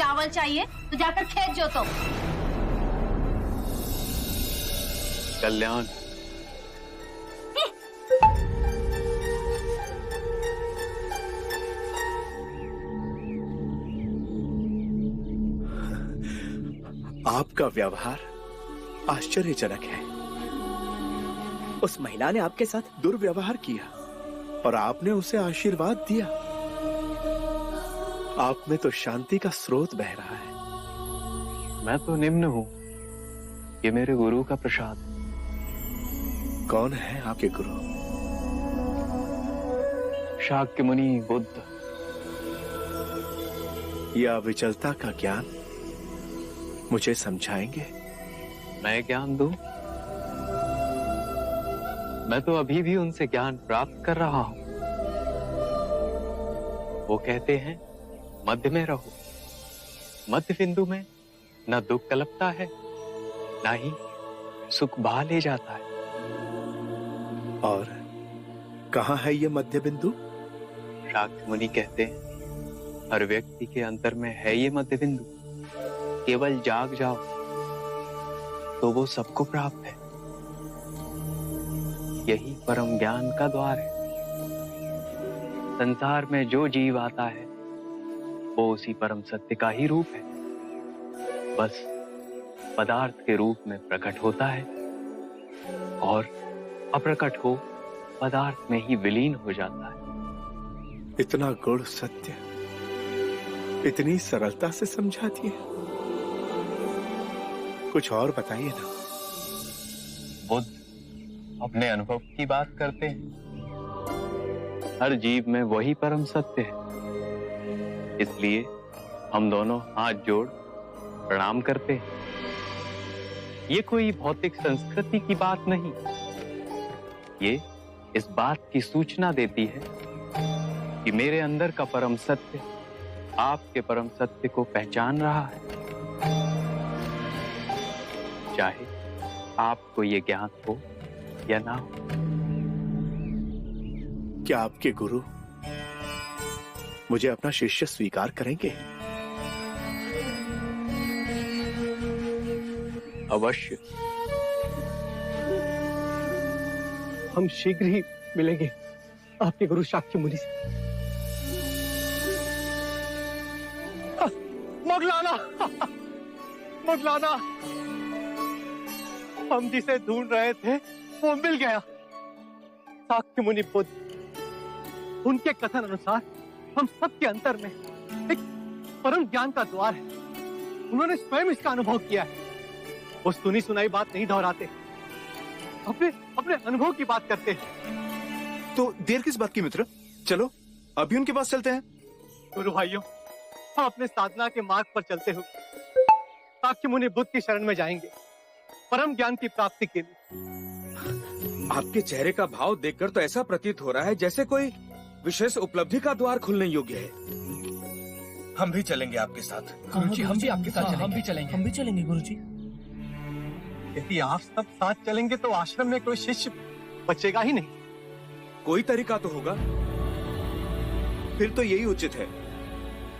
चावल चाहिए तो जाकर खेत जोतो। कल्याण, आपका व्यवहार आश्चर्यजनक है। उस महिला ने आपके साथ दुर्व्यवहार किया और आपने उसे आशीर्वाद दिया। आप में तो शांति का स्रोत बह रहा है। मैं तो निम्न हूं, ये मेरे गुरु का प्रसाद। कौन है आपके गुरु? शाक्य मुनि बुद्ध। यह अविचलता का ज्ञान मुझे समझाएंगे? मैं ज्ञान दूं? मैं तो अभी भी उनसे ज्ञान प्राप्त कर रहा हूं। वो कहते हैं मध्य में रहो। मध्य बिंदु में न दुख कलपता है, न ही सुख बहा ले जाता है। और कहां है ये मध्य बिंदु? शाक्य मुनि कहते हैं हर व्यक्ति के अंतर में है ये मध्य बिंदु। केवल जाग जाओ तो वो सबको प्राप्त है। यही परम ज्ञान का द्वार है। संसार में जो जीव आता है वो उसी परम सत्य का ही रूप है, बस पदार्थ के रूप में प्रकट होता है और अप्रकट हो पदार्थ में ही विलीन हो जाता है। इतना गूढ़ सत्य इतनी सरलता से समझा दिए। कुछ और बताइए ना। बुद्ध अपने अनुभव की बात करते हैं। हर जीव में वही परम सत्य है, इसलिए हम दोनों हाथ जोड़ प्रणाम करते हैं। ये कोई भौतिक संस्कृति की बात नहीं, ये इस बात की सूचना देती है कि मेरे अंदर का परम सत्य आपके परम सत्य को पहचान रहा है, चाहे आपको ये ज्ञान हो या ना हो। क्या आपके गुरु मुझे अपना शिष्य स्वीकार करेंगे? अवश्य। हम शीघ्र ही मिलेंगे आपके गुरु शाक्य मुनि से। मौगलाना, मौगलाना, हम जिसे ढूंढ रहे थे वो मिल गया। शाक्य मुनि बुद्ध, उनके कथन अनुसार हम सबके अंतर में एक परम ज्ञान का द्वार है। उन्होंने स्वयं इसका अनुभव किया है। वो सुनी सुनाई बात नहीं दोहराते, अपने अपने अनुभव की बात करते हैं। तो देर किस बात की मित्र, चलो अभी उनके पास चलते हैं। गुरु भाइयों, हम अपने साधना के मार्ग पर चलते हुए शाक्य मुनि बुद्ध की शरण में जाएंगे, परम ज्ञान की प्राप्ति के लिए। आपके चेहरे का भाव देखकर तो ऐसा प्रतीत हो रहा है जैसे कोई विशेष उपलब्धि का द्वार खुलने योग्य है। हम भी चलेंगे आपके साथ। गुरुजी, हम भी आपके साथ चलेंगे। हम भी चलेंगे गुरुजी। यदि आप सब साथ चलेंगे तो आश्रम में कोई शिष्य बचेगा ही नहीं। कोई तरीका तो होगा। फिर तो यही उचित है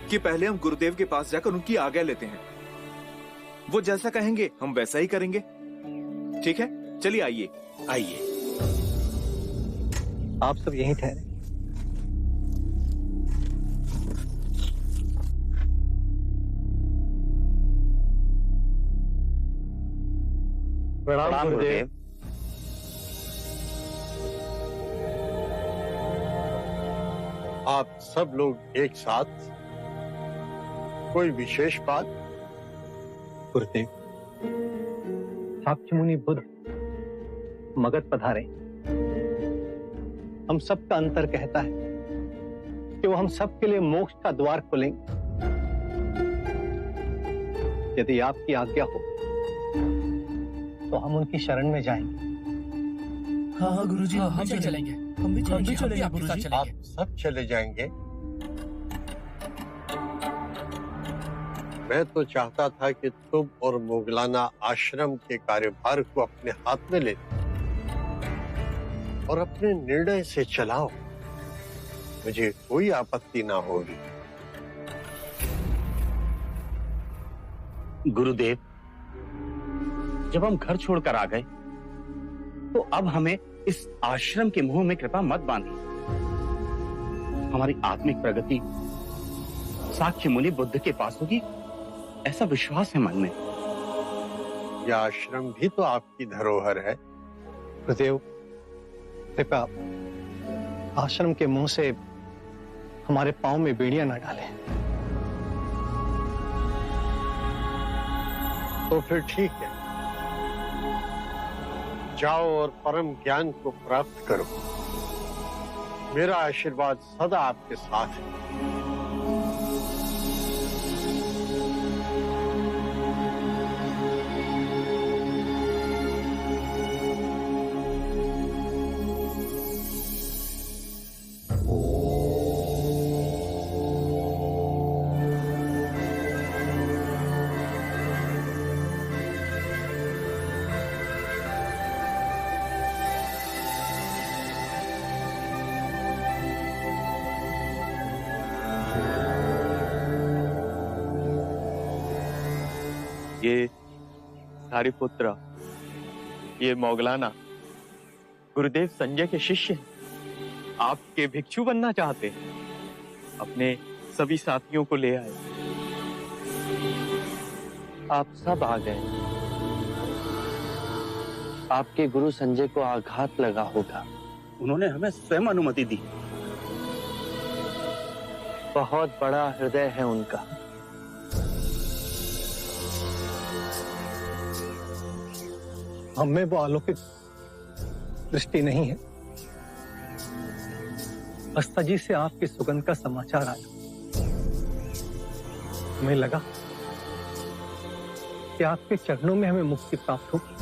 कि पहले हम गुरुदेव के पास जाकर उनकी आज्ञा लेते हैं। वो जैसा कहेंगे हम वैसा ही करेंगे। ठीक है, चलिए आइए। आइए। आप सब यहीं ठहरे। प्रणाम गुरुदेव। आप सब लोग एक साथ, कोई विशेष बात? गुरुदेव, शाक्य मुनि बुद्ध मगध पधारे। हम सबका अंतर कहता है कि वो हम सबके लिए मोक्ष का द्वार खोलेंगे। यदि आपकी आज्ञा हो तो हम उनकी शरण में जाएंगे। हाँ गुरुजी, हम भी चलेंगे। हम भी चलेंगे गुरुजी। आप सब चले जाएंगे? मैं तो चाहता था कि तुम और मोगलाना आश्रम के कार्यभार को अपने हाथ में ले और अपने निर्णय से चलाओ। मुझे कोई आपत्ति ना होगी। गुरुदेव, जब हम घर छोड़कर आ गए तो अब हमें इस आश्रम के मुंह में कृपा मत बांधिए। हमारी आत्मिक प्रगति साक्य मुनि बुद्ध के पास होगी, ऐसा विश्वास है मन में। यह आश्रम भी तो आपकी धरोहर है। गुरुदेव, कृपया आश्रम के मुंह से हमारे पांव में बेड़ियां न डालें। तो फिर ठीक है, जाओ और परम ज्ञान को प्राप्त करो। मेरा आशीर्वाद सदा आपके साथ है। ये सारिपुत्र, ये मोगलाना गुरुदेव संजय के शिष्य हैं। आपके भिक्षु बनना चाहते हैं। अपने सभी साथियों को ले आए। आप सब आ गए। आपके गुरु संजय को आघात लगा होगा। उन्होंने हमें स्वयं अनुमति दी। बहुत बड़ा हृदय है उनका। हमें वो अलौकिक दृष्टि नहीं है। अस्ता जी से आपकी सुगंध का समाचार आया। हमें लगा कि आपके चरणों में हमें मुक्ति प्राप्त होगी।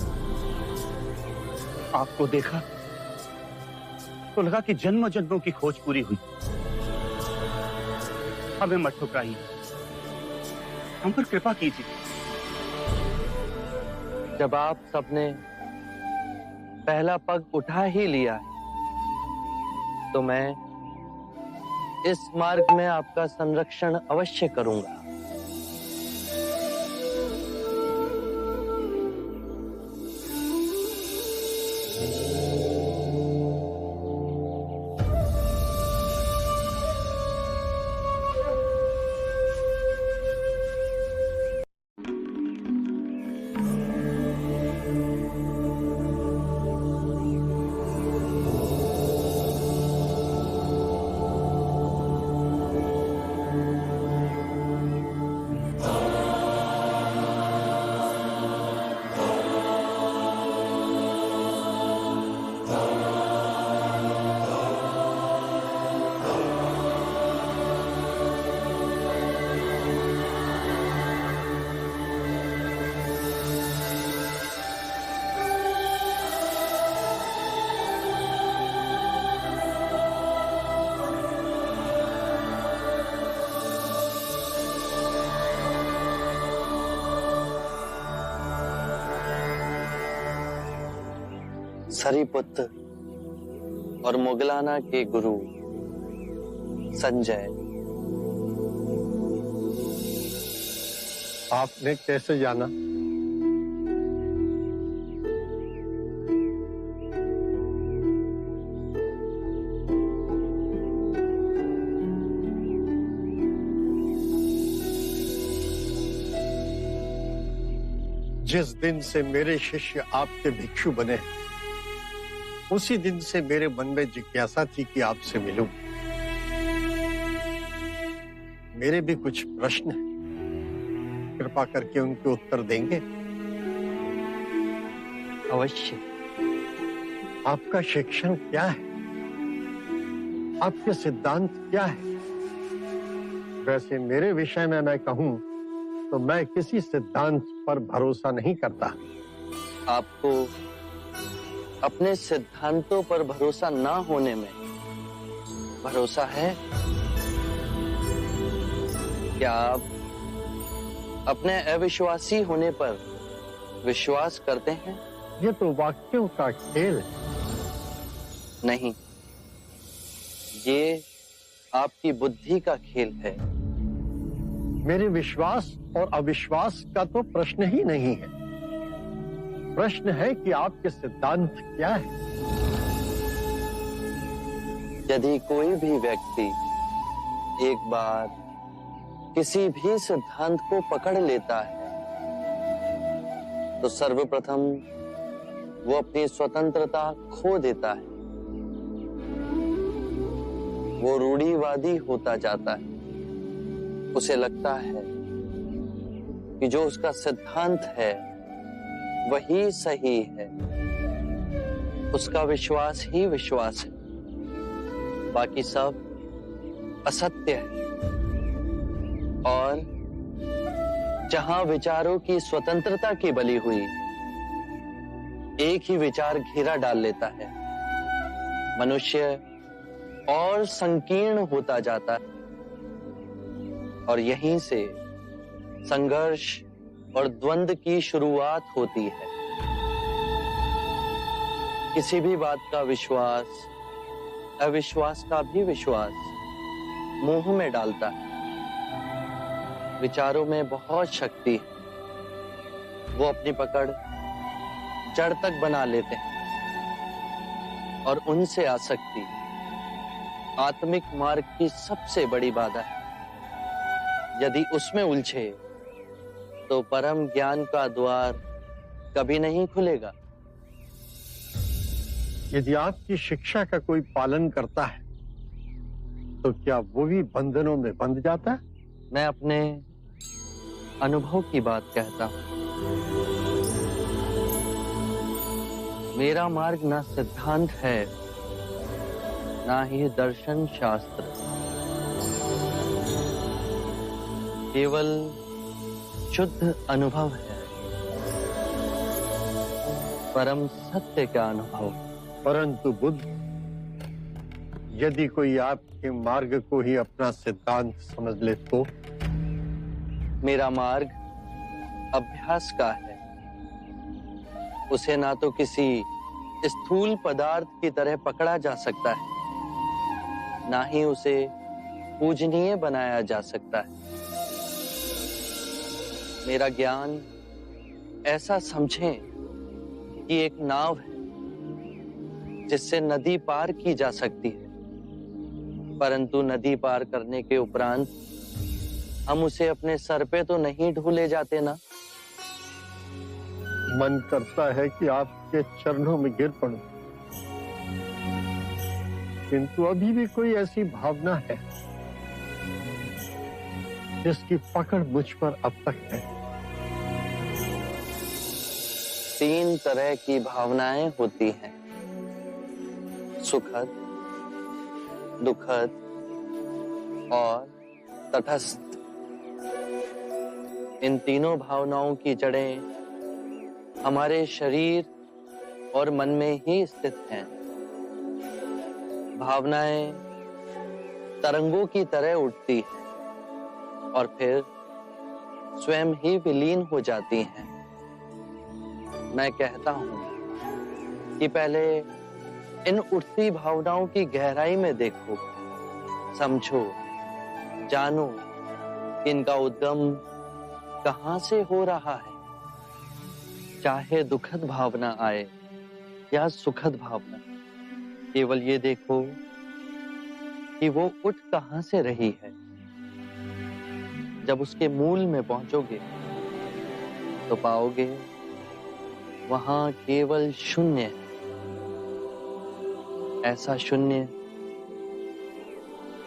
आपको देखा तो लगा कि जन्म जन्मों की खोज पूरी हुई। हमें मत ठुकराइए, हम पर कृपा कीजिए। जब आप सबने पहला पग उठा ही लिया है तो मैं इस मार्ग में आपका संरक्षण अवश्य करूंगा। सरीपुत्र और मोगलाना के गुरु संजय। आपने कैसे जाना? जिस दिन से मेरे शिष्य आपके भिक्षु बने, उसी दिन से मेरे मन में जिज्ञासा थी कि आपसे मिलूं। मेरे भी कुछ प्रश्न हैं, कृपा करके उनके उत्तर देंगे? अवश्य। आपका शिक्षण क्या है? आपके सिद्धांत क्या है? वैसे मेरे विषय में मैं कहूं तो मैं किसी सिद्धांत पर भरोसा नहीं करता। आपको अपने सिद्धांतों पर भरोसा ना होने में भरोसा है? क्या आप अपने अविश्वासी होने पर विश्वास करते हैं? ये तो वाक्यों का खेल है। नहीं, ये आपकी बुद्धि का खेल है। मेरे विश्वास और अविश्वास का तो प्रश्न ही नहीं है। प्रश्न है कि आपके सिद्धांत क्या है। यदि कोई भी व्यक्ति एक बार किसी भी सिद्धांत को पकड़ लेता है तो सर्वप्रथम वो अपनी स्वतंत्रता खो देता है। वो रूढ़िवादी होता जाता है। उसे लगता है कि जो उसका सिद्धांत है वही सही है। उसका विश्वास ही विश्वास है, बाकी सब असत्य है। और जहां विचारों की स्वतंत्रता की बलि हुई, एक ही विचार घेरा डाल लेता है, मनुष्य और संकीर्ण होता जाता है। और यहीं से संघर्ष और द्वंद्व की शुरुआत होती है। किसी भी बात का विश्वास अविश्वास का भी विश्वास मोह में डालता है। विचारों में बहुत शक्ति है। वो अपनी पकड़ जड़ तक बना लेते हैं और उनसे आसक्ति आत्मिक मार्ग की सबसे बड़ी बाधा है। यदि उसमें उलझे तो परम ज्ञान का द्वार कभी नहीं खुलेगा। यदि आपकी शिक्षा का कोई पालन करता है तो क्या वो भी बंधनों में बंध जाता है? मैं अपने अनुभव की बात कहता हूं। मेरा मार्ग ना सिद्धांत है, ना ही दर्शन शास्त्र, केवल शुद्ध अनुभव है, परम सत्य का अनुभव। परंतु बुद्ध, यदि कोई आपके मार्ग को ही अपना सिद्धांत समझ ले तो? मेरा मार्ग अभ्यास का है। उसे ना तो किसी स्थूल पदार्थ की तरह पकड़ा जा सकता है, ना ही उसे पूजनीय बनाया जा सकता है। मेरा ज्ञान ऐसा समझें कि एक नाव है जिससे नदी पार की जा सकती है, परंतु नदी पार करने के उपरांत हम उसे अपने सर पे तो नहीं ढूले जाते ना। मन करता है कि आपके चरणों में गिर पड़ूं, किंतु अभी भी कोई ऐसी भावना है जिसकी पकड़ मुझ पर अब तक है। 3 तरह की भावनाएं होती हैं, सुखद, दुखद और तटस्थ। इन तीनों भावनाओं की जड़ें हमारे शरीर और मन में ही स्थित हैं। भावनाएं तरंगों की तरह उठती हैं और फिर स्वयं ही विलीन हो जाती हैं। मैं कहता हूं कि पहले इन उठती भावनाओं की गहराई में देखो, समझो, जानो कि इनका उद्गम कहां से हो रहा है। चाहे दुखद भावना आए या सुखद भावना, केवल ये देखो कि वो उठ कहां से रही है। जब उसके मूल में पहुंचोगे तो पाओगे वहां केवल शून्य है। ऐसा शून्य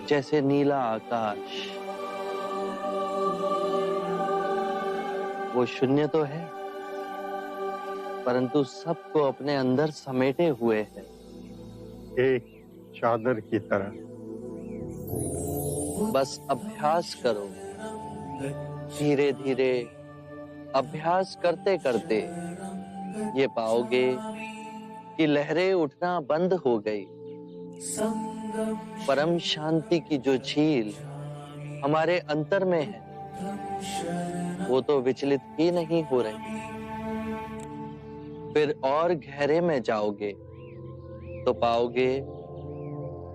जैसे नीला आकाश। वो शून्य तो है, परंतु सबको अपने अंदर समेटे हुए है, एक चादर की तरह। बस अभ्यास करो, धीरे धीरे अभ्यास करते करते ये पाओगे कि लहरें उठना बंद हो गई। परम शांति की जो झील हमारे अंतर में है, वो तो विचलित ही नहीं हो रही। फिर और गहरे में जाओगे तो पाओगे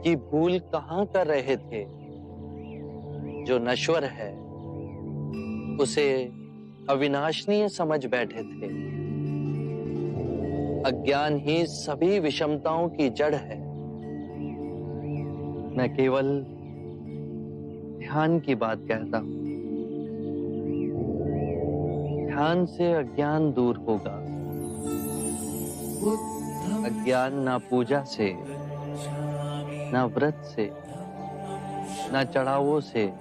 कि भूल कहां कर रहे थे। जो नश्वर है उसे अविनाशनीय समझ बैठे थे। अज्ञान ही सभी विषमताओं की जड़ है। मैं केवल ध्यान की बात कहता हूं। ध्यान से अज्ञान दूर होगा। अज्ञान ना पूजा से, ना व्रत से, ना चढ़ावों से,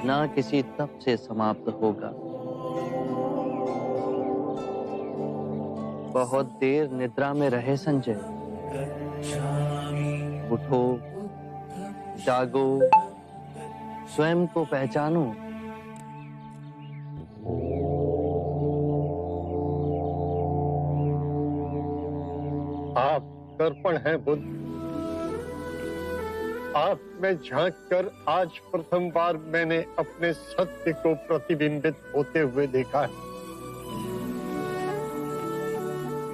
ना किसी तप से समाप्त होगा। बहुत देर निद्रा में रहे संजय। उठो, जागो, स्वयं को पहचानो। आप दर्पण हैं बुद्ध। आप में झांक कर आज प्रथम बार मैंने अपने सत्य को प्रतिबिंबित होते हुए देखा है।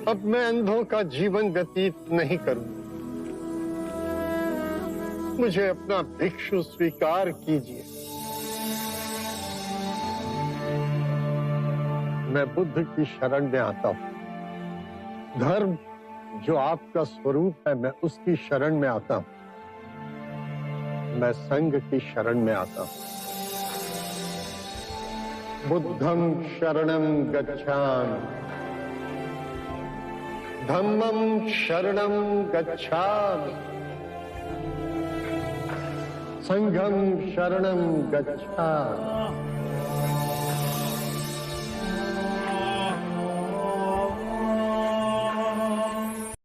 अब मैं अंधों का जीवन व्यतीत नहीं करूंगा। मुझे अपना भिक्षु स्वीकार कीजिए। मैं बुद्ध की शरण में आता हूं। धर्म जो आपका स्वरूप है, मैं उसकी शरण में आता हूं। मैं संघ की शरण में आता हूं। बुद्धं शरणं गच्छामि, धम्मं शरणं गच्छामि, संघं शरणं गच्छामि।